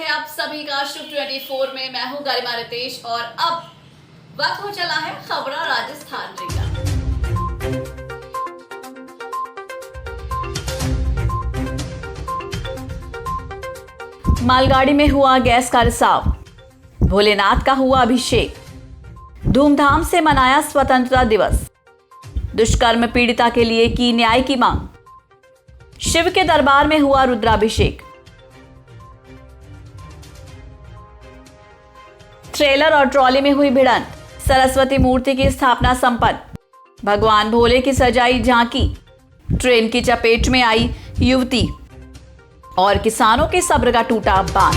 है आप सभी का शुभ 24 में। मैं हूं गरिमा रितेश और अब वक्त हो चला है खबरा राजस्थान का। मालगाड़ी में हुआ गैस का रिसाव, भोलेनाथ का हुआ अभिषेक, धूमधाम से मनाया स्वतंत्रता दिवस, दुष्कर्म पीड़िता के लिए की न्याय की मांग, शिव के दरबार में हुआ रुद्राभिषेक, ट्रेलर और ट्रॉली में हुई भिड़ंत, सरस्वती मूर्ति की स्थापना संपन्न, भगवान भोले की सजाई झांकी, ट्रेन की चपेट में आई युवती और किसानों के सब्र का टूटा बांध।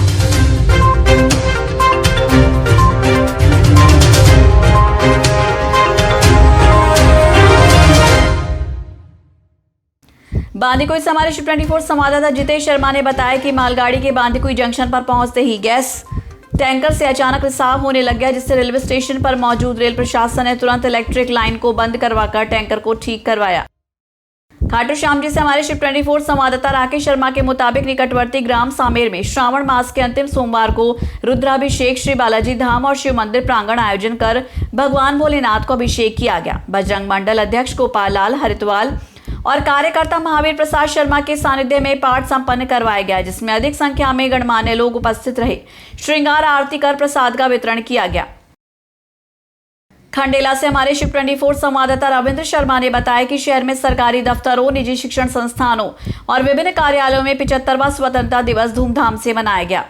बांदीकुई से हमारे शिव 24 संवाददाता जितेश शर्मा ने बताया कि मालगाड़ी के बांदीकुई जंक्शन पर पहुंचते ही गैस टैंकर से अचानक रिसाव होने लग गया, जिससे रेलवे स्टेशन पर मौजूद रेल प्रशासन ने तुरंत इलेक्ट्रिक लाइन को बंद करवाकर टैंकर को ठीक करवाया। खाटू श्याम जी से हमारे शिव 24 संवाददाता राकेश शर्मा के मुताबिक निकटवर्ती ग्राम सामेर में श्रावण मास के अंतिम सोमवार को रुद्राभिषेक श्री बालाजी धाम और शिव मंदिर प्रांगण आयोजन कर भगवान भोलेनाथ को अभिषेक किया गया। बजरंग मंडल अध्यक्ष गोपाल लाल हरिद्वाल और कार्यकर्ता महावीर प्रसाद शर्मा के सानिध्य में पाठ संपन्न करवाया गया, जिसमें अधिक संख्या में गणमान्य लोग उपस्थित रहे। श्रृंगार आरती कर प्रसाद का वितरण किया गया। खंडेला से हमारे शिव 24 संवाददाता रविंद्र शर्मा ने बताया कि शहर में सरकारी दफ्तरों, निजी शिक्षण संस्थानों और विभिन्न कार्यालयों में 75वां स्वतंत्रता दिवस धूमधाम से मनाया गया।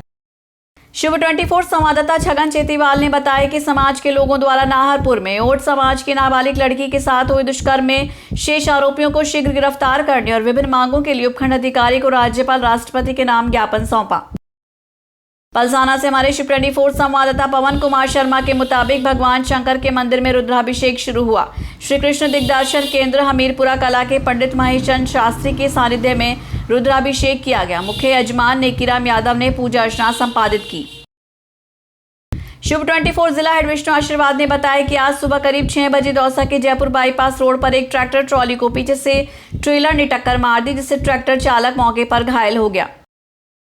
शिव 24 संवाददाता छगन चेतीवाल ने बताया कि समाज के लोगों द्वारा नाहरपुर में ओट समाज की नाबालिग लड़की के साथ हुए दुष्कर्म में शेष आरोपियों को शीघ्र गिरफ्तार करने और विभिन्न मांगों के लिए उपखंड अधिकारी को राज्यपाल राष्ट्रपति के नाम ज्ञापन सौंपा। पलसाना से हमारे शिव 24 संवाददाता पवन कुमार शर्मा के मुताबिक भगवान शंकर के मंदिर में रुद्राभिषेक शुरू हुआ। श्री कृष्ण दिग्दर्शन केंद्र हमीरपुरा कला के पंडित महेश चंद शास्त्री के सानिध्य में रुद्राभिषेक किया गया। मुख्य यजमान नेकीराम यादव ने पूजा अर्चना संपादित की। शिव 24 जिला हेड विष्णु आशीर्वाद ने बताया कि आज सुबह करीब 6 बजे दौसा के जयपुर बाईपास रोड पर एक ट्रैक्टर ट्रॉली को पीछे से ट्रेलर ने टक्कर मार दी, जिससे ट्रैक्टर चालक मौके पर घायल हो गया।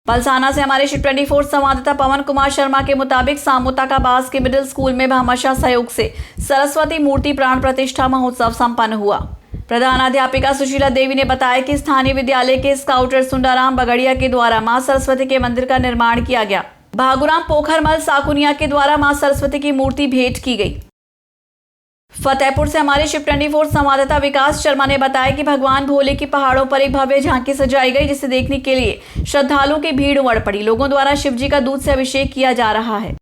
पलसाना से हमारे शिव 24 संवाददाता पवन कुमार शर्मा के मुताबिक सामोता का बास के मिडिल स्कूल में भामाशाह सहयोग से सरस्वती मूर्ति प्राण प्रतिष्ठा महोत्सव संपन्न हुआ। प्रधानाध्यापिका सुशीला देवी ने बताया कि स्थानीय विद्यालय के स्काउटर सुंदराराम बगड़िया के द्वारा मां सरस्वती के मंदिर का निर्माण किया गया। भागुराम पोखरमल साकुनिया के द्वारा मां सरस्वती की मूर्ति भेंट की गई। फतेहपुर से हमारे शिव 24 संवाददाता विकास शर्मा ने बताया कि भगवान भोले की पहाड़ों पर एक भव्य झांकी सजाई गई, जिसे देखने के लिए श्रद्धालुओं की भीड़ उमड़ पड़ी। लोगों द्वारा शिव जी का दूध से अभिषेक किया जा रहा है।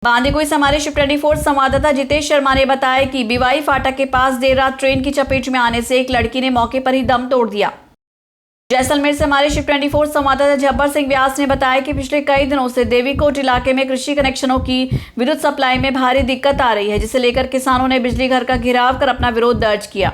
बांदीकुई से हमारे शिव 24 संवाददाता जितेश शर्मा ने बताया कि बिवाई फाटक के पास देर रात ट्रेन की चपेट में आने से एक लड़की ने मौके पर ही दम तोड़ दिया। जैसलमेर से हमारे शिव 24 संवाददाता जब्बर सिंह व्यास ने बताया कि पिछले कई दिनों से देवीकोट इलाके में कृषि कनेक्शनों की विद्युत सप्लाई में भारी दिक्कत आ रही है, जिसे लेकर किसानों ने बिजली घर का घेराव कर अपना विरोध दर्ज किया।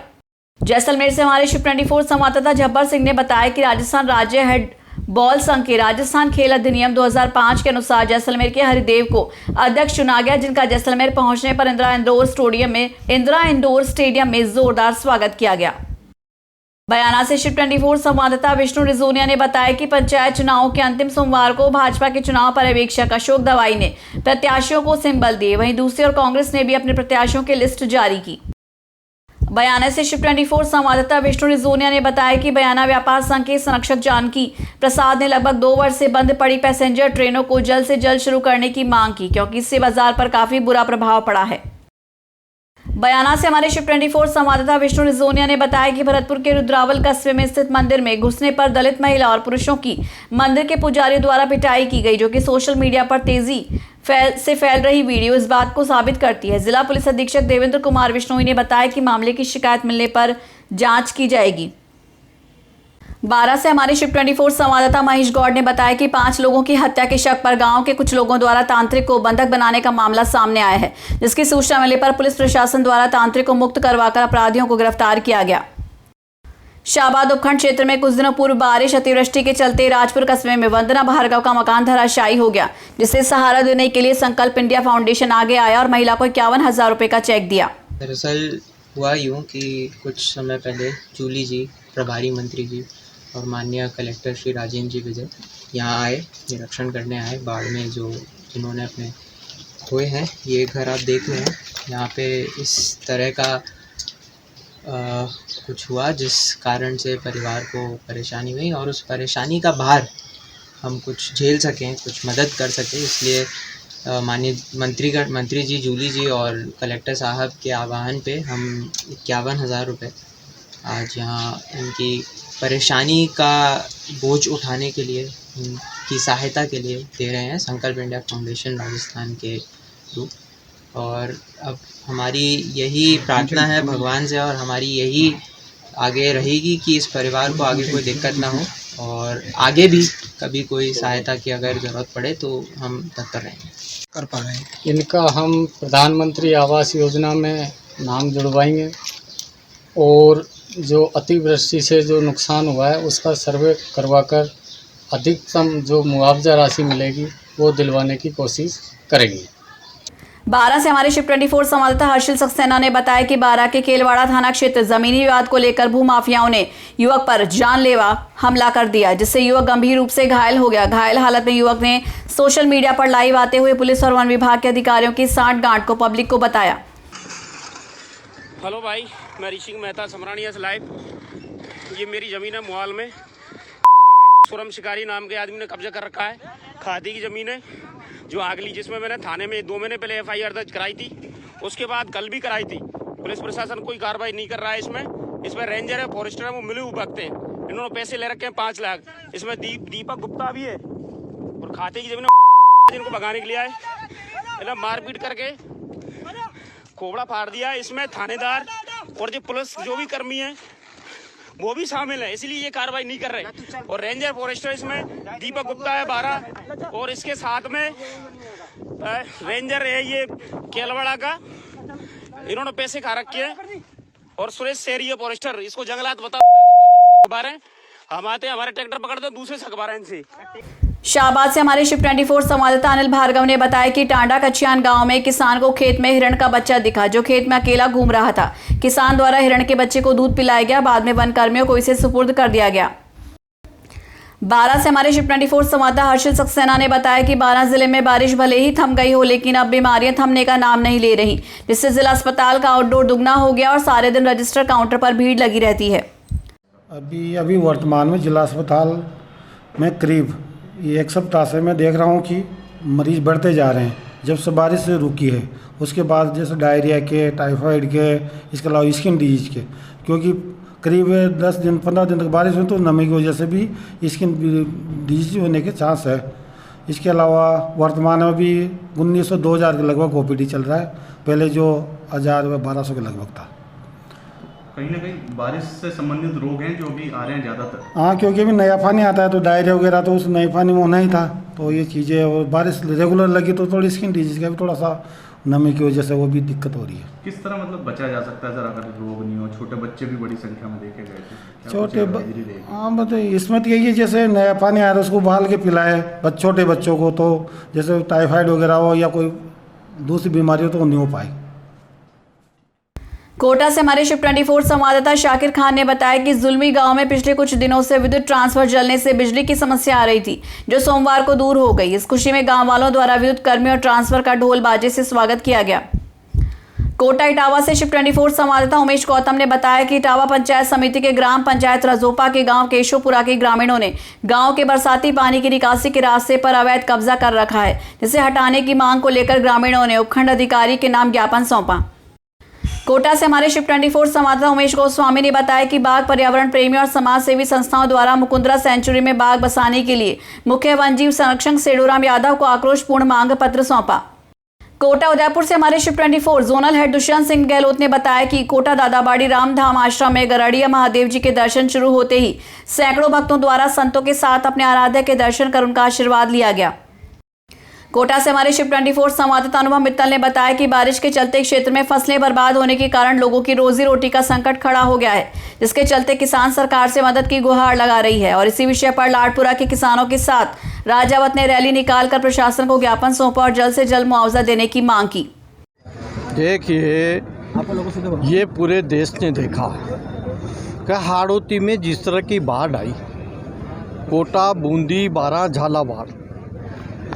जैसलमेर से हमारे शिव 24 संवाददाता जब्बर सिंह ने बताया कि राजस्थान राज्य हेड बॉल संघ के राजस्थान खेल अधिनियम 2005 के अनुसार जैसलमेर के हरिदेव को अध्यक्ष चुना गया, जिनका जैसलमेर पहुंचने पर इंदिरा इंडोर स्टेडियम में जोरदार स्वागत किया गया। बयाना से शिव 24 संवाददाता विष्णु रिजोनिया ने बताया कि पंचायत चुनावों के अंतिम सोमवार को भाजपा के चुनाव पर्यवेक्षक अशोक दवाई ने प्रत्याशियों को सिंबल दिए, वहीं दूसरी ओर कांग्रेस ने भी अपने प्रत्याशियों की लिस्ट जारी की। बयाना से शिव 24 संवाददाता विष्णु रिजोनिया ने बताया कि बयाना व्यापार संघ के संरक्षक जानकी प्रसाद ने लगभग 2 वर्ष से बंद पड़ी पैसेंजर ट्रेनों को जल्द से जल्द शुरू करने की मांग की, क्योंकि इससे बाजार पर काफी बुरा प्रभाव पड़ा है। बयाना से हमारे शिव 24 संवाददाता विष्णु रिजोनिया ने बताया कि भरतपुर के रुद्रावल कस्बे में स्थित मंदिर में घुसने पर दलित महिला और पुरुषों की मंदिर के पुजारियों द्वारा पिटाई की गई, जो कि सोशल मीडिया पर तेजी से फैल रही वीडियो इस बात को साबित करती है। जिला पुलिस अधीक्षक देवेंद्र कुमार विश्नोई ने बताया कि मामले की शिकायत मिलने पर जांच की जाएगी। 12 से हमारे शिव 24 संवाददाता महेश गौड़ ने बताया कि 5 लोगों की हत्या के शक पर गांव के कुछ लोगों द्वारा तांत्रिक को बंधक बनाने का मामला सामने आया है, जिसकी सूचना मिलने पर पुलिस प्रशासन द्वारा तांत्रिक को मुक्त करवाकर अपराधियों को गिरफ्तार किया गया। शाहबाद उपखंड क्षेत्र में कुछ दिनों पूर्व बारिश अतिवृष्टि के चलते राजपुर कस्बे में वंदना भार्गव का मकान धराशायी हो गया, जिसे सहारा देने के लिए संकल्प इंडिया फाउंडेशन आगे आया और महिला को 51,000 रुपए का चेक दिया। दरअसल हुआ यूँ कि कुछ समय पहले जूली जी, प्रभारी मंत्री जी और माननीय कलेक्टर श्री राजेंद्र जी विजय यहाँ आए, निरीक्षण करने आए बाढ़ में जो जिन्होंने अपने खोए हैं। ये घर आप देख रहे हैं, यहाँ पे इस तरह का कुछ हुआ जिस कारण से परिवार को परेशानी हुई और उस परेशानी का भार हम कुछ झेल सकें, कुछ मदद कर सकें, इसलिए माननीय मंत्री जी, जूली जी और कलेक्टर साहब के आह्वान पे हम 51,000 रुपये आज यहाँ इनकी परेशानी का बोझ उठाने के लिए, इनकी सहायता के लिए दे रहे हैं, संकल्प इंडिया फाउंडेशन राजस्थान के थ्रू। और अब हमारी यही प्रार्थना है भगवान से और हमारी यही आगे रहेगी कि इस परिवार को आगे कोई दिक्कत ना हो और आगे भी कभी कोई सहायता की अगर ज़रूरत पड़े तो हम तत्पर रहेंगे, कर पा रहे हैं। इनका हम प्रधानमंत्री आवास योजना में नाम जुड़वाएंगे और जो अतिवृष्टि से जो नुकसान हुआ है उसका सर्वे करवाकर अधिकतम जो मुआवजा राशि मिलेगी वो दिलवाने की कोशिश करेंगे। बारां से हमारे शिफ्ट 24 संवाददाता हर्षिल सक्सेना ने बताया कि बारां के केलवाड़ा थाना क्षेत्र जमीनी विवाद को लेकर भूमाफियाओं ने युवक पर जानलेवा हमला कर दिया, जिससे युवक गंभीर रूप से घायल हो गया। घायल हालत में युवक ने सोशल मीडिया पर लाइव आते हुए पुलिस और वन विभाग के अधिकारियों की सांठगांठ को पब्लिक को बताया। हेलो भाई, मैं ऋषि मेहता समरानिया से लाइव। ये मेरी ज़मीन है मुहाल में, सुरम शिकारी नाम के आदमी ने कब्जा कर रखा है। खादी की ज़मीन है जो आगली, जिसमें मैंने थाने में 2 महीने पहले FIR दर्ज कराई थी, उसके बाद कल भी कराई थी। पुलिस प्रशासन कोई कार्रवाई नहीं कर रहा है। इसमें रेंजर है, फॉरेस्टर है, वो मिले हुए भगते हैं। इन्होंने पैसे ले रखे हैं 5 लाख। इसमें दीपक गुप्ता भी है और खाते की ज़मीन जिनको भगाने के लिए आए, मतलब मारपीट करके खोपड़ा फाड़ दिया। इसमें थानेदार और जो पुलिस जो भी कर्मी है वो भी शामिल है, इसलिए ये कार्रवाई नहीं कर रहे। और रेंजर फॉरेस्टर इसमें दीपक गुप्ता है 12 और इसके साथ में रेंजर है ये केलवाड़ा का, इन्होंने पैसे खा रखे हैं। और सुरेश शेरी है फॉरेस्टर, इसको जंगलात बता हम आते हैं, हमारे ट्रैक्टर पकड़ते दूसरे से अखबार इनसे। शाहबाद से हमारे शिफ्ट 24 संवाददाता अनिल भार्गव ने बताया कि टांडा कचियान गांव में किसान को खेत में हिरण का बच्चा दिखा, जो खेत में अकेला घूम रहा था। किसान द्वारा हिरण के बच्चे को दूध पिलाया गया, बाद में वन कर्मियों को इसे सुपुर्द कर दिया गया। बारां से हमारे शिफ्ट 24 संवाददाता हर्षिल सक्सेना ने बताया कि बारां जिले में बारिश भले ही थम गई हो, लेकिन अब बीमारियां थमने का नाम नहीं ले रही, जिससे जिला अस्पताल का आउटडोर दुगना हो गया और सारे दिन रजिस्टर काउंटर पर भीड़ लगी रहती है। अभी वर्तमान में जिला अस्पताल में करीब एक सप्ताह से मैं देख रहा हूँ कि मरीज बढ़ते जा रहे हैं। जब से बारिश से रुकी है उसके बाद जैसे डायरिया के, टाइफाइड के, इसके अलावा स्किन डिजीज के, क्योंकि करीब 10 दिन 15 दिन तक बारिश हुई तो नमी की वजह से भी स्किन डिजीज होने के चांस है। इसके अलावा वर्तमान में भी 1900-2000 के लगभग OPD चल रहा है, पहले जो 1000-1200 के लगभग था। कहीं ना कहीं बारिश से संबंधित रोग हैं जो भी आ रहे हैं ज़्यादातर। हाँ, क्योंकि अभी नया पानी आता है तो डायरिया वगैरह तो उस नए पानी में होना ही था, तो ये चीज़ें और बारिश रेगुलर लगी तो थोड़ी स्किन डिजीज का भी थोड़ा सा नमी की वजह से वो भी दिक्कत हो रही है। किस तरह मतलब बचा जा सकता है सर अगर रोग नहीं हो? छोटे बच्चे भी बड़ी संख्या में देखे गए थे। हाँ बताइए, इसमें तो यही है जैसे नया पानी आया तो उसको उबाल के पिलाए छोटे बच्चों को, तो जैसे टाइफाइड वगैरह हो या कोई दूसरी बीमारी हो तो नहीं हो पाए। कोटा से हमारे शिफ्ट 24 संवाददाता शाकिर खान ने बताया कि जुल्मी गांव में पिछले कुछ दिनों से विद्युत ट्रांसफर जलने से बिजली की समस्या आ रही थी, जो सोमवार को दूर हो गई। इस खुशी में गांव वालों द्वारा विद्युत कर्मियों और ट्रांसफर का ढोल बाजे से स्वागत किया गया। कोटा इटावा से शिफ्ट 24 संवाददाता उमेश गौतम ने बताया कि इटावा पंचायत समिति के ग्राम पंचायत रजोपा के गांव केशवपुरा के ग्रामीणों ने गांव के बरसाती पानी की निकासी के रास्ते पर अवैध कब्जा कर रखा है, जिसे हटाने की मांग को लेकर ग्रामीणों ने उपखंड अधिकारी के नाम ज्ञापन सौंपा। कोटा से हमारे शिफ्ट 24 संवाददाता उमेश गोस्वामी ने बताया कि बाघ पर्यावरण प्रेमियों और समाज सेवी संस्थाओं द्वारा मुकुंदरा सेंचुरी में बाघ बसाने के लिए मुख्य वन्यजीव संरक्षक सेडूराम यादव को आक्रोशपूर्ण मांग पत्र सौंपा। कोटा उदयपुर से हमारे shift 24 zonal head Dushyant Singh Gehlot ने बताया कि कोटा दादाबाड़ी रामधाम आश्रम में गरड़िया महादेव जी के दर्शन शुरू होते ही सैकड़ों भक्तों द्वारा संतों के साथ अपने आराध्य के दर्शन कर उनका आशीर्वाद लिया गया। कोटा से हमारे शिफ्ट 24 संवाददाता अनुभव मित्तल ने बताया कि बारिश के चलते क्षेत्र में फसलें बर्बाद होने के कारण लोगों की रोजी रोटी का संकट खड़ा हो गया है, जिसके चलते किसान सरकार से मदद की गुहार लगा रही है। और इसी विषय पर लाडपुरा के किसानों के साथ राजावत ने रैली निकालकर प्रशासन को ज्ञापन सौंपा और जल्द से जल्द मुआवजा देने की मांग की। देखिए, ये पूरे देश ने देखा कि हाड़ौती में जिस तरह की बाढ़ आई कोटा, बूंदी, बारा, झालावाड़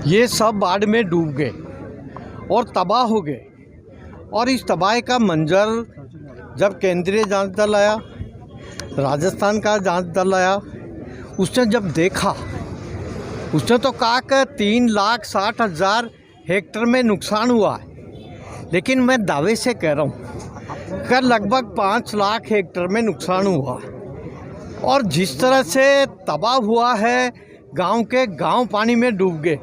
ये सब बाढ़ में डूब गए और तबाह हो गए। और इस तबाही का मंजर जब केंद्रीय जांच दल आया, राजस्थान का जांच दल आया, उसने जब देखा, उसने तो कहा कि 3,60,000 हेक्टेयर में नुकसान हुआ है, लेकिन मैं दावे से कह रहा हूँ कि लगभग 5 लाख हेक्टेयर में नुकसान हुआ। और जिस तरह से तबाह हुआ है, गांव के गांव पानी में डूब गए।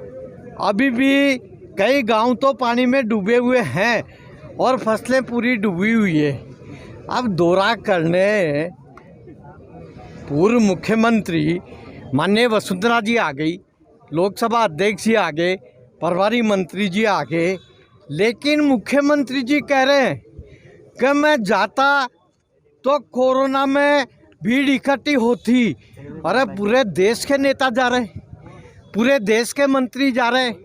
अभी भी कई गांव तो पानी में डूबे हुए हैं और फसलें पूरी डूबी हुई है। अब दौरा करने पूर्व मुख्यमंत्री माननीय वसुंधरा जी आ गई, लोकसभा अध्यक्ष जी आ गए, प्रभारी मंत्री जी आ गए, लेकिन मुख्यमंत्री जी कह रहे हैं कि मैं जाता तो कोरोना में भीड़ इकट्ठी होती। अरे पूरे देश के नेता जा रहे हैं, पूरे देश के मंत्री जा रहे हैं।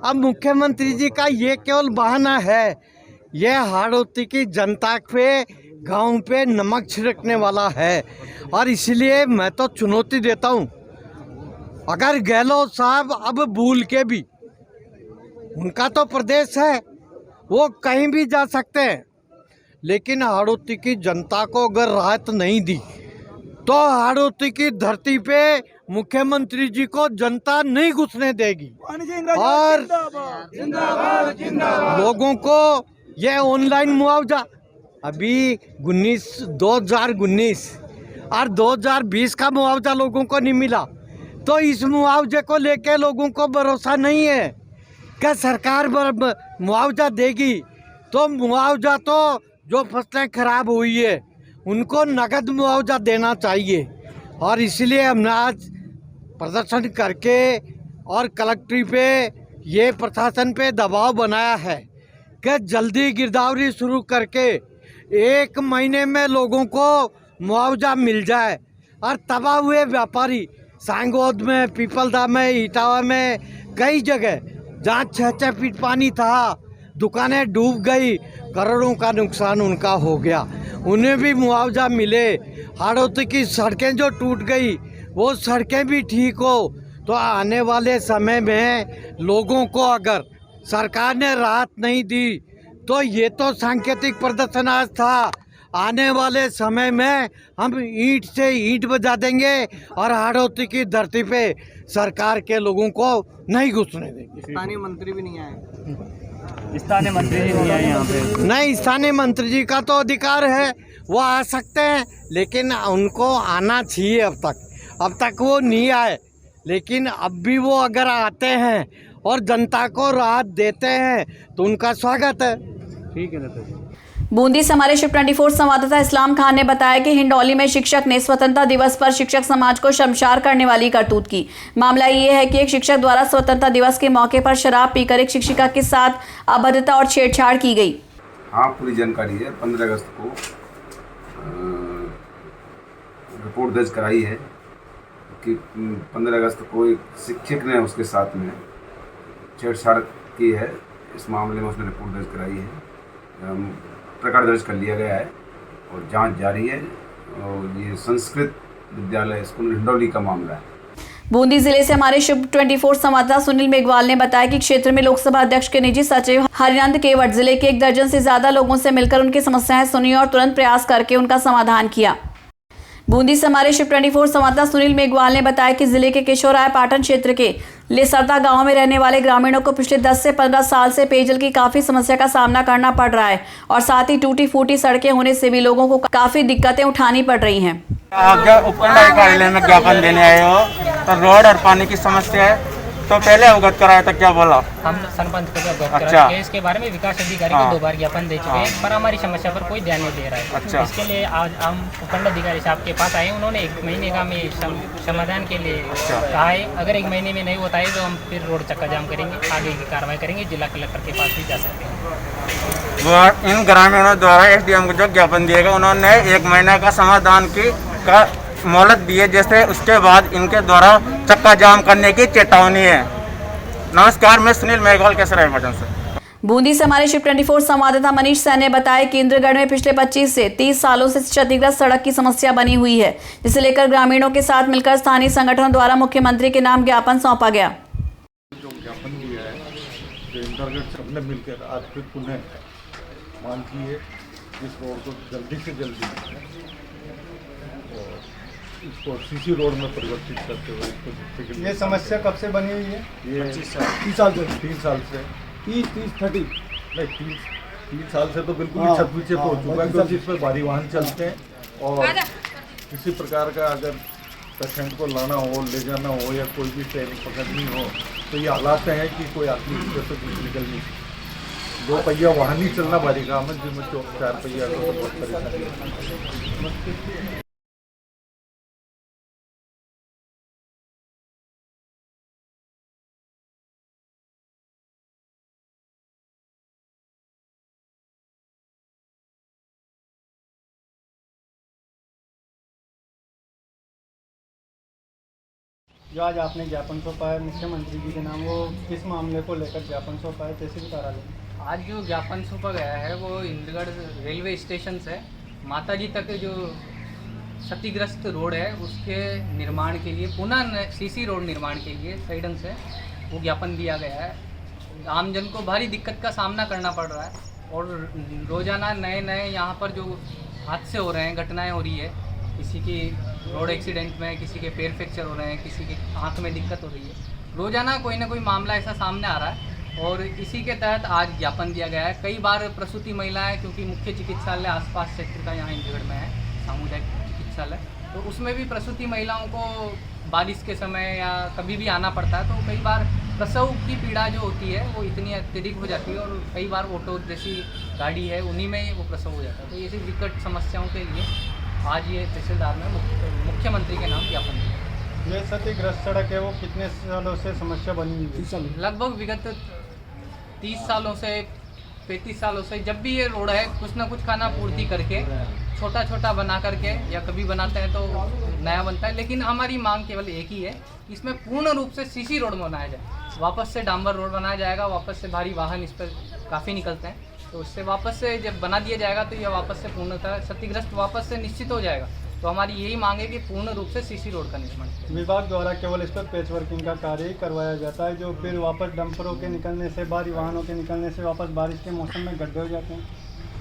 अब मुख्यमंत्री जी का ये केवल बहाना है, ये हाड़ौती की जनता पे, गांव पे नमक छिड़कने वाला है। और इसलिए मैं तो चुनौती देता हूँ, अगर गहलोत साहब अब भूल के भी, उनका तो प्रदेश है, वो कहीं भी जा सकते हैं, लेकिन हाड़ौती की जनता को अगर राहत नहीं दी तो हाड़ौती की धरती पे मुख्यमंत्री जी को जनता नहीं घुसने देगी। और लोगों को ये ऑनलाइन मुआवजा अभी 2019 और 2020 का मुआवजा लोगों को नहीं मिला, तो इस मुआवजे को लेके लोगों को भरोसा नहीं है कि सरकार मुआवजा देगी। तो मुआवजा तो जो फसलें खराब हुई है उनको नगद मुआवजा देना चाहिए। और इसलिए हमने आज प्रदर्शन करके और कलेक्ट्री पे, ये प्रशासन पे दबाव बनाया है कि जल्दी गिरदावरी शुरू करके 1 महीने में लोगों को मुआवजा मिल जाए। और तबाह हुए व्यापारी सांगोद में, पीपलदा में, इटावा में, कई जगह जहाँ 6-6 फीट पानी था, दुकानें डूब गई, करोड़ों का नुकसान उनका हो गया, उन्हें भी मुआवजा मिले। हाड़ौती की सड़कें जो टूट गई वो सड़कें भी ठीक हो। तो आने वाले समय में लोगों को अगर सरकार ने राहत नहीं दी तो ये तो सांकेतिक प्रदर्शन आज था, आने वाले समय में हम ईंट से ईंट बजा देंगे और हाड़ौती की धरती पे सरकार के लोगों को नहीं घुसने देंगे। स्थानीय मंत्री भी नहीं आए, स्थानीय मंत्री जी नहीं आए यहाँ पे। नहीं, स्थानीय मंत्री जी का तो अधिकार है, वो आ सकते हैं, लेकिन उनको आना चाहिए। अब तक वो नहीं आए, लेकिन अब भी वो अगर आते हैं और जनता को राहत देते हैं तो उनका स्वागत है। ठीक है नेता जी। बूंदी से हमारे शिव 24 संवाददाता इस्लाम खान ने बताया कि हिंडौली में शिक्षक ने स्वतंत्रता दिवस पर शिक्षक समाज को शर्मसार करने वाली करतूत की। मामला ये है कि एक शिक्षक द्वारा स्वतंत्रता दिवस के मौके पर शराब पीकर एक शिक्षिका के साथ अभद्रता और छेड़छाड़ की गई। हाँ, पूरी जानकारी है। 15 अगस्त को रिपोर्ट दर्ज कराई है कि 15 अगस्त को एक शिक्षक ने उसके साथ में छेड़छाड़ की है। इस मामले में उसने रिपोर्ट दर्ज कराई है, प्रकरण दर्ज कर लिया गया है और जांच जारी है। और ये संस्कृत विद्यालय स्कूल हिंडौली का मामला है। बूंदी जिले से हमारे शिव 24 संवाददाता सुनील मेघवाल ने बताया कि क्षेत्र में लोकसभा अध्यक्ष के निजी सचिव हरिनंद केवट जिले के 1 दर्जन से ज्यादा लोगों से मिलकर उनकी समस्याएं सुनी और तुरंत प्रयास करके उनका समाधान किया। बूंदी से हमारे शिव 24 संवाददाता सुनील मेघवाल ने बताया कि जिले के केशोराय पाटन क्षेत्र के लेसरदा गांव में रहने वाले ग्रामीणों को पिछले 10 से 15 साल से पेयजल की काफी समस्या का सामना करना पड़ रहा है और साथ ही टूटी फूटी सड़कें होने से भी लोगों को काफी दिक्कतें उठानी पड़ रही हैं। उपखंड कार्यालय में ज्ञापन देने आए हो तो रोड और पानी की समस्या है, तो पहले अवगत कराया था, क्या बोला? हम सरपंच को अवगत अच्छा। कराया, इसके बारे में विकास अधिकारी को 2 बार ज्ञापन दे चुके हैं, पर हमारी समस्या पर कोई ध्यान नहीं दे रहा है। अच्छा। इसके लिए आज हम उपखंड अधिकारी साहब के पास आए, उन्होंने 1 महीने का हमें समाधान के लिए कहा है। अगर 1 महीने में नहीं होता है तो हम फिर रोड चक्का जाम करेंगे, आगे की कार्रवाई करेंगे, जिला कलेक्टर के पास भी जा सकते हैं। इन ग्रामीणों द्वारा SDM को जो ज्ञापन दिया गया, उन्होंने 1 महीने का समाधान का मोहलत दी है, जैसे उसके बाद इनके द्वारा चक्का जाम करने की चेतावनी है। नमस्कार, मैं सुनील मेघवाल केसराय पाटन से। बूंदी से हमारे शिव 24 संवाददाता मनीष सैन ने बताया कि इंद्रगढ़ में पिछले 25 से 30 सालों से क्षतिग्रस्त सड़क की समस्या बनी हुई है, जिसे लेकर ग्रामीणों के साथ मिलकर स्थानीय संगठनों द्वारा मुख्यमंत्री के नाम ज्ञापन सौंपा गया। जो ज्ञापन दिया है, जो इंद्रगढ़ सबने मिलकर आज फिर पुनः मांग की है इस रोड को जल्दी से जल्दी और इसको सीसी रोड में परिवर्तित करते हुए इसको। ये समस्या कब से बनी हुई है? ये 3 साल से 3 साल से तो बिल्कुल ही छत पीछे पहुंच चुका है, क्योंकि इस पर भारी वाहन चलते हैं और किसी प्रकार का अगर पेशेंट को लाना हो, ले जाना हो या कोई भी ट्रेन पकड़नी हो तो ये हालात हैं कि कोई आदमी इसमें से कुछ निकल नहीं सकता। 2 पहिया वाहन ही चलना भारी काम है, जिसमें 4 पहिया को तो बहुत परेशानी है। जो आज आपने ज्ञापन सौंपा है मुख्यमंत्री जी के नाम, वो किस मामले को लेकर ज्ञापन सौंपा है, तहसील कार्यालय? आज जो ज्ञापन सौंपा गया है वो इंद्रगढ़ रेलवे स्टेशन से माताजी तक जो क्षतिग्रस्त रोड है उसके निर्माण के लिए, पुनः सीसी रोड निर्माण के लिए सही ढंग से वो ज्ञापन दिया गया है। आमजन को भारी दिक्कत का सामना करना पड़ रहा है और रोज़ाना नए यहाँ पर जो हादसे हो रहे हैं, घटनाएँ हो रही है, किसी की रोड एक्सीडेंट में, किसी के पैर फ्रैक्चर हो रहे हैं, किसी की आँख में दिक्कत हो रही है, रोज़ाना कोई ना कोई मामला ऐसा सामने आ रहा है और इसी के तहत आज ज्ञापन दिया गया है। कई बार प्रसूति महिलाएं, क्योंकि मुख्य चिकित्सालय आसपास क्षेत्र का यहाँ इंद्रगढ़ में है, सामुदायिक चिकित्सालय, तो उसमें भी प्रसूति महिलाओं को बारिश के समय या कभी भी आना पड़ता है, तो कई बार प्रसव की पीड़ा जो होती है वो इतनी अत्यधिक हो जाती है और कई बार ऑटो जैसी गाड़ी है उन्हीं में वो प्रसव हो जाता है। तो ऐसी विकट समस्याओं के लिए आज ये तहसीलदार ने मुख्यमंत्री के नाम ज्ञापन दिया। ये क्षतिग्रस्त सड़क है वो कितने सालों से समस्या बनी हुई है? लगभग विगत 30 सालों से 35 सालों से जब भी ये रोड है कुछ ना कुछ खाना पूर्ति करके छोटा छोटा बना करके, या कभी बनाते हैं तो नया बनता है, लेकिन हमारी मांग केवल एक ही है, इसमें पूर्ण रूप से सीसी रोड बनाया जाए। वापस से डांबर रोड बनाया जाएगा, वापस से भारी वाहन इस पर काफ़ी निकलते हैं, तो उससे वापस से जब बना दिया जाएगा तो यह वापस से पूर्णतः क्षतिग्रस्त वापस से निश्चित हो जाएगा। तो हमारी यही मांग है कि पूर्ण रूप से सीसी रोड का निर्माण। विभाग द्वारा केवल इस पर पैच वर्किंग का कार्य ही करवाया जाता है, जो फिर वापस डंपरों के निकलने से, भारी वाहनों के निकलने से वापस बारिश के मौसम में गड्ढे हो जाते हैं।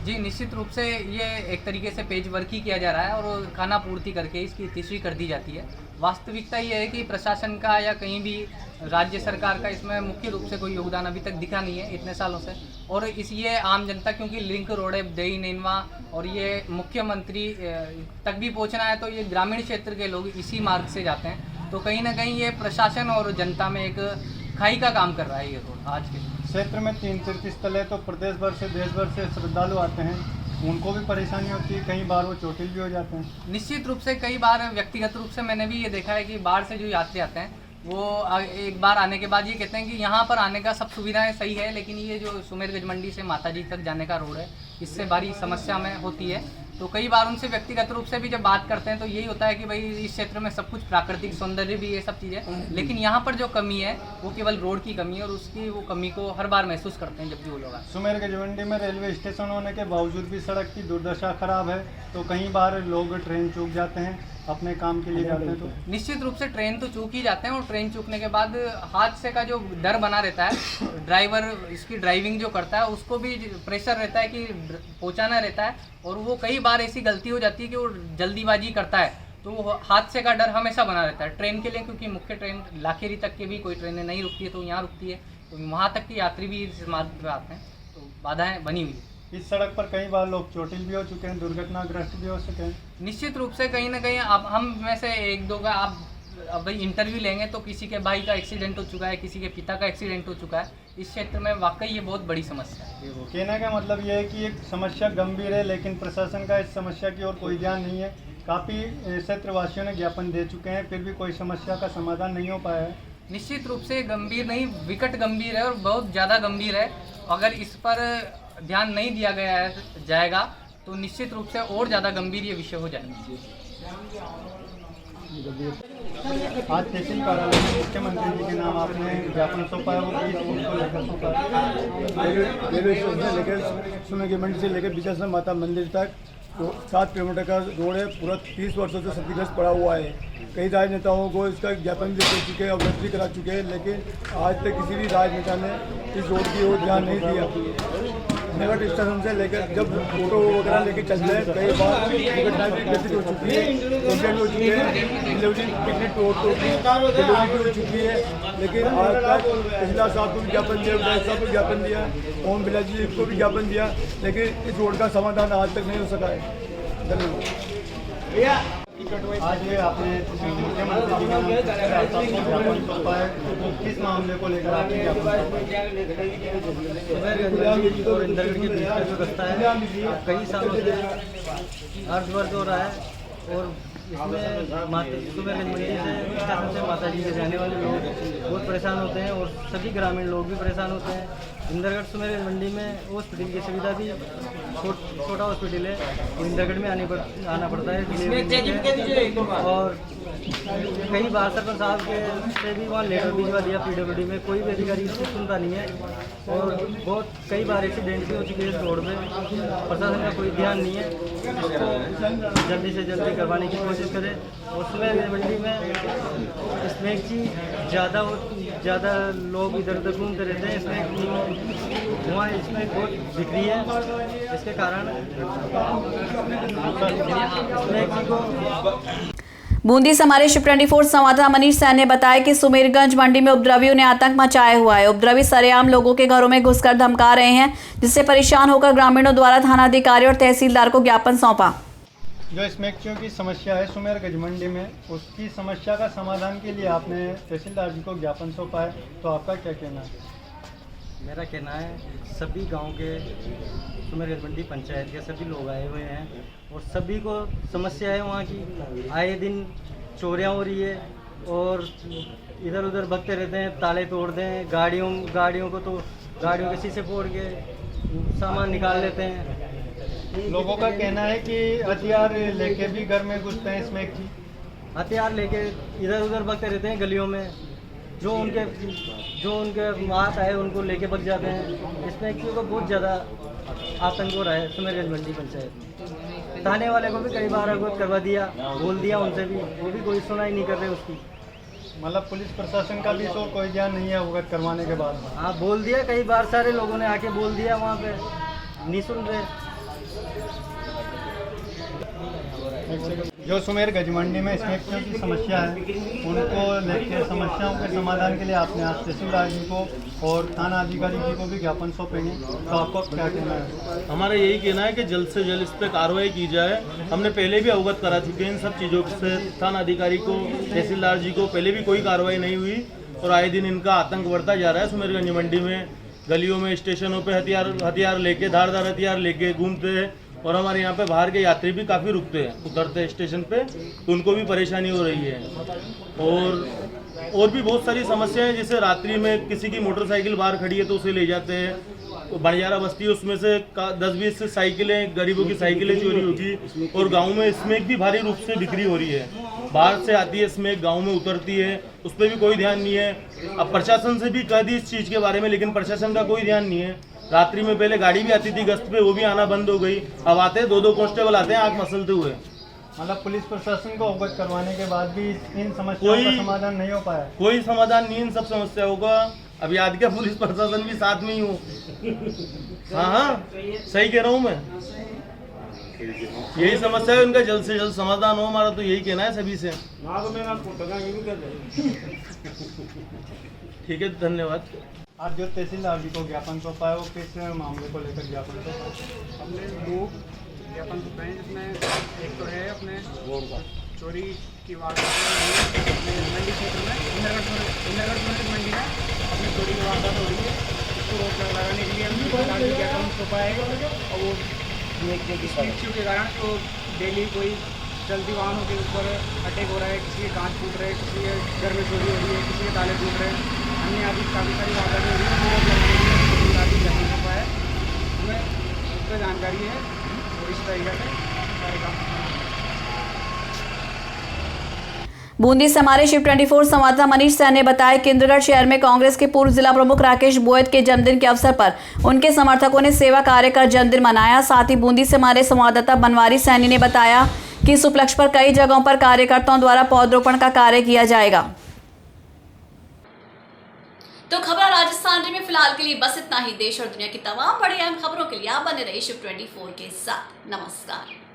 जी निश्चित रूप से ये एक तरीके से पेज वर्क ही किया जा रहा है और खाना पूर्ति करके इसकी तीसरी कर दी जाती है। वास्तविकता ये है कि प्रशासन का या कहीं भी राज्य सरकार का इसमें मुख्य रूप से कोई योगदान अभी तक दिखा नहीं है इतने सालों से, और इस ये आम जनता, क्योंकि लिंक रोड है देई नैनवा और ये मुख्यमंत्री तक भी पहुंचना है, तो ये ग्रामीण क्षेत्र के लोग इसी मार्ग से जाते हैं, तो कहीं ना कहीं ये प्रशासन और जनता में एक खाई का काम कर रहा है ये रोड। आज के क्षेत्र में 3 तीर्थस्थल है, तो प्रदेश भर से, देश भर से श्रद्धालु आते हैं, उनको भी परेशानी होती है, कई बार वो चोटिल भी हो जाते हैं। निश्चित रूप से कई बार व्यक्तिगत रूप से मैंने भी ये देखा है कि बाहर से जो यात्री आते हैं वो एक बार आने के बाद ये कहते हैं कि यहाँ पर आने का सब सुविधाएं सही है, लेकिन ये जो सुमेरगंज मंडी से माताजी तक जाने का रोड है इससे भारी समस्या में होती है। तो कई बार उनसे व्यक्तिगत रूप से भी जब बात करते हैं तो यही होता है कि भाई इस क्षेत्र में सब कुछ प्राकृतिक सौंदर्य भी ये सब चीज़ें, लेकिन यहाँ पर जो कमी है वो केवल रोड की कमी है और उसकी वो कमी को हर बार महसूस करते हैं जब भी वो लोग आते हैं। सुमेरगंज मंडी में रेलवे स्टेशन होने के बावजूद भी सड़क की दुर्दशा खराब है, तो कई बार लोग ट्रेन चूक जाते हैं, अपने काम के लिए जाते हैं। तो निश्चित रूप से ट्रेन तो चूक ही जाते हैं और ट्रेन चूकने के बाद हादसे का जो डर बना रहता है, ड्राइवर इसकी ड्राइविंग जो करता है उसको भी प्रेशर रहता है कि पहुंचाना रहता है, और वो कई बार ऐसी गलती हो जाती है कि वो जल्दीबाजी करता है, तो वो हादसे का डर हमेशा बना रहता है ट्रेन के लिए, क्योंकि मुख्य ट्रेन लाखेरी तक के भी कोई ट्रेनें नहीं रुकती है, तो यहाँ रुकती है, तो वहाँ तक की यात्री भी इस मार्ग पर आते हैं, तो बाधाएँ बनी हुई है। इस सड़क पर कई बार लोग चोटिल भी हो चुके हैं, दुर्घटनाग्रस्त भी हो सके हैं। निश्चित रूप से कहीं ना कहीं अब हम में से एक दो का आप अब भाई इंटरव्यू लेंगे तो किसी के भाई का एक्सीडेंट हो चुका है, किसी के पिता का एक्सीडेंट हो चुका है। इस क्षेत्र में वाकई ये बहुत बड़ी समस्या है। कहने का मतलब ये है कि एक समस्या गंभीर है, लेकिन प्रशासन का इस समस्या की ओर कोई ध्यान नहीं है। काफ़ी क्षेत्रवासियों ने ज्ञापन दे चुके हैं, फिर भी कोई समस्या का समाधान नहीं हो पाया है। निश्चित रूप से गंभीर नहीं, विकट गंभीर है और बहुत ज़्यादा गंभीर है। अगर इस पर ध्यान नहीं दिया जाएगा तो निश्चित रूप से और ज़्यादा गंभीर ये विषय हो जाएगा। आज तहसील कार्यालय में मुख्यमंत्री जी के नाम आपने ज्ञापन सौंपा है, वो उनको लेकर सौंपा रेलवे स्टेशन से लेकर सुमे की मंडी से लेकर विजय माता मंदिर तक 7 किलोमीटर का रोड है, पूरा 30 वर्षों से क्षतिग्रस्त पड़ा हुआ है। कई राजनेताओं को इसका ज्ञापन भी दे चुके हैं, अवगत भी करा चुके हैं, लेकिन आज तक किसी भी राजनेता ने इस रोड की ओर ध्यान नहीं दिया। नगर स्टेशन से लेकर जब फोटो वगैरह लेके चलते हैं, कई बार दुर्घटनाएं भी घटित हो चुकी है, एक्सीडेंट हो चुके हैं, डिलीवरी पिकनिक डिलीवरी हो चुकी है। लेकिन आज तक पिछला साहब को भी ज्ञापन दिया, विधायक साहब को ज्ञापन दिया, ओम बिरला जी को भी ज्ञापन दिया, लेकिन इस रोड का समाधान आज तक नहीं हो सका है। धन्यवाद। आज ये आपने मुख्यमंत्री जी का ज्ञापन सौंपा है, किस मामले को लेकर आपने सुमेरगंज और इंदरगढ़ के बीच का जो रास्ता है कई सालों से अर्धवर्ग हो रहा है और इसमें सुमेरगंज मंडी से स्टेशन से माता जी के जाने वाले लोग बहुत परेशान होते हैं और सभी ग्रामीण लोग भी परेशान होते हैं। इंदरगढ़ सुमेरगंज मंडी में हॉस्पिटल की सुविधा भी छोटा हॉस्पिटल है, और इंदरगढ़ में आना पड़ता है। और कई बार सरपंच साहब के से भी वहाँ लेटर भिजवा दिया PWD में, कोई भी अधिकारी इसको सुनता नहीं है। और बहुत कई बार एक्सीडेंट भी हो चुके हैं इस रोड में, प्रशासन का कोई ध्यान नहीं है, इसको जल्दी से जल्दी करवाने की कोशिश करें। और सुमेरगंज मंडी में स्मैक की ज़्यादा लोग इधर उधर घूमते रहते हैं, इसमें वहाँ इसमें बहुत बिक्री है, इसके कारण स्मैक की को बूंदी से हमारे शिव 24 संवाददाता मनीष सैन ने बताया कि सुमेरगंज मंडी में उपद्रवियों ने आतंक मचाया हुआ है। उपद्रवी सरेआम लोगों के घरों में घुसकर धमका रहे हैं, जिससे परेशान होकर ग्रामीणों द्वारा थानाधिकारी और तहसीलदार को ज्ञापन सौंपा। जो स्मैकियों की समस्या है सुमेरगंज मंडी में, उसकी समस्या का समाधान के लिए आपने तहसीलदार जी को ज्ञापन सौंपा है, तो आपका क्या कहना है? मेरा कहना है सभी गांव के सुमेरगंज मंडी पंचायत के सभी लोग आए हुए हैं और सभी को समस्या है वहाँ की। आए दिन चोरियाँ हो रही है और इधर उधर भगते रहते हैं, ताले तोड़ दें गाड़ियों को, तो गाड़ियों के शीशे फोड़ के सामान निकाल लेते हैं। लोगों का कहना है कि हथियार लेके भी घर में घुसते हैं, स्मैक की हथियार लेके इधर उधर भगते रहते हैं गलियों में, जो उनके हाथ आए उनको लेके भग जाते हैं। स्मैकियों को बहुत ज़्यादा आतंक हो रहा है सुमेरगंज मंडी पंचायत में। थाने वाले को भी कई बार अवगत करवा दिया, बोल दिया उनसे भी, वो भी कोई सुनाई नहीं कर रहे उसकी। मतलब पुलिस प्रशासन का भी तो कोई ध्यान नहीं है अवगत करवाने के बाद? हाँ, बोल दिया कई बार, सारे लोगों ने आके बोल दिया, वहाँ पे नहीं सुन रहे। जो सुमेरगंज मंडी में स्मैकियों की समस्या है, उनको लेकर समस्याओं के समाधान के लिए आपने आज तहसीलदार जी को और थाना अधिकारी जी को भी ज्ञापन सौंपेंगे, तो आपको क्या कहना है? हमारा यही कहना है कि जल्द से जल्द इस पर कार्रवाई की जाए। हमने पहले भी अवगत करा चुके हैं इन सब चीज़ों से, थाना अधिकारी को, तहसीलदार जी को, पहले भी कोई कार्रवाई नहीं हुई और आए दिन इनका आतंक बढ़ता जा रहा है। सुमेरगंज मंडी में गलियों में स्टेशनों पे हथियार लेके, धारदार हथियार लेके घूमते हैं और हमारे यहाँ पे बाहर के यात्री भी काफ़ी रुकते हैं, उतरते हैं स्टेशन पे, तो उनको भी परेशानी हो रही है। और भी बहुत सारी समस्याएं, जैसे रात्रि में किसी की मोटरसाइकिल बाहर खड़ी है तो उसे ले जाते हैं, तो बंजारा बस्ती है उसमें से 10-20 साइकिलें, गरीबों की साइकिलें चोरी होगी। और गाँव में स्मैक भी भारी रूप से बिक्री हो रही है, बाहर से आती है स्मैक, गाँव में उतरती है, उस पर भी कोई ध्यान नहीं है। अब प्रशासन से भी कह दी इस चीज़ के बारे में, लेकिन प्रशासन का कोई ध्यान नहीं है। रात्रि में पहले गाड़ी भी आती थी गश्त पे, वो भी आना बंद हो गई। अब आते हैं 2-2 कांस्टेबल आते हैं आँख मसलते हुए। मतलब पुलिस प्रशासन को अवगत करवाने के बाद भी इन समस्याओं का समाधान नहीं हो पाया? कोई समाधान नहीं इन सब समस्याओं का। अब याद क्या, पुलिस प्रशासन भी साथ में ही हूँ। हाँ, सही कह रहा हूँ मैं। यही समस्या है, उनका जल्द से जल्द समाधान हो, हमारा तो यही कहना है सभी से। ठीक है, धन्यवाद। आज जो तहसीलदार जी को ज्ञापन सौंपा है, वो किस मामले को लेकर ज्ञापन सौंपा? हमने 2 ज्ञापन सौंपे हैं, जिसमें एक तो है अपने चोरी की वारदात मंडी क्षेत्र में, इंदरगढ़ मंडी में अपनी चोरी की वारदात हो रही है, उसको रोक लगाने के लिए हमने ज्ञापन सौंपा है। और वो इश्यू के कारण तो डेली कोई चलती वाहनों के ऊपर अटैक हो रहा है, किसी के कांच फूट रहे हैं, किसी के घर में चोरी हो रही है, किसी के ताले टूट रहे हैं, हमने अभी काफ़ी सारी वारदातें हो रही है, ज्ञापन सौंपा है, हमें उस पर जानकारी है और इस तरीके से सारे काम। बूंदी से हमारे शिव 24 संवाददाता मनीष सैन ने बताया कि इंद्रगढ़ शहर में कांग्रेस के पूर्व जिला प्रमुख राकेश बोयत के जन्मदिन के अवसर पर उनके समर्थकों ने सेवा कार्य कर जन्मदिन मनाया। साथ ही बूंदी से हमारे संवाददाता बनवारी सैनी ने बताया कि इस उपलक्ष्य पर कई जगहों पर कार्यकर्ताओं द्वारा पौधरोपण का कार्य किया जाएगा। तो खबर राजस्थान में फिलहाल के लिए बस इतना ही। देश और दुनिया की तमाम बड़ी अहम खबरों के लिए आप बने रहिए शिव 24 के साथ। नमस्कार।